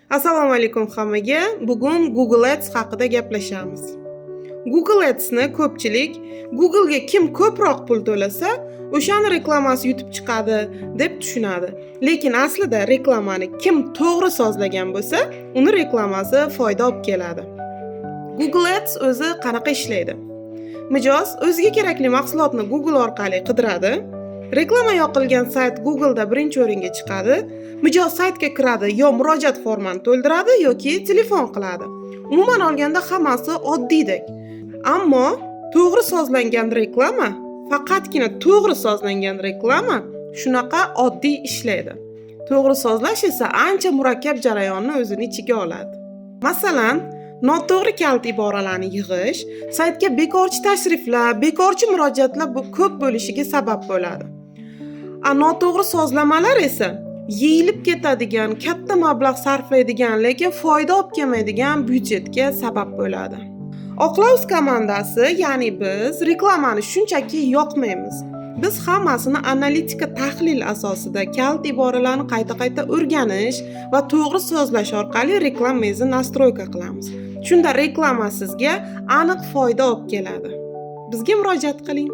Assalomu alaykum hammaga. Bugun Google Ads haqida gaplashamiz. Google Ads'ni ko'pchilik Google'ga kim ko'proq pul to'lasa, o'shani reklamasi yutib chiqadi deb tushunadi. Lekin aslida reklamani kim to'g'ri sozlagan bo'lsa, uni reklamasi foyda olib keladi. Google Ads o'zi qanaqa ishlaydi? Mijoz o'ziga kerakli mahsulotni Google orqali qidiradi. Reklama yoqilgan sayt Google'da birinchi o'ringa chiqadi. Mijoz saytga kiradi, yo murojaat formani to'ldiradi yoki telefon qiladi. Umuman olganda hammasi oddiydek. Ammo to'g'ri sozlangan reklama, faqatgina to'g'ri sozlangan reklama shunaqa oddiy ishlaydi. To'g'ri sozlash esa ancha murakkab jarayonni o'zini ichiga oladi. Masalan, noto'g'ri kalt iboralarni yig'ish saytga bekorchi tashriflar, bekorchi murojaatlar ko'p bo'lishiga sabab bo'ladi. Noto'g'ri sozlamalar esa yeyilib ketadigan, katta mablag' sarflaydigan, lekin foyda olib kelmaydigan byudjetga sabab bo'ladi. Oqlaus komandasi, ya'ni biz reklamani shunchaki yoqmaymiz. Biz hammasini analitika tahlil asosida kalt iboralarni qayta-qayta o'rganish va to'g'ri sozlash orqali reklamangizni nastroyka qilamiz. Shunda reklama sizga aniq foyda olib keladi. Bizga murojaat qiling.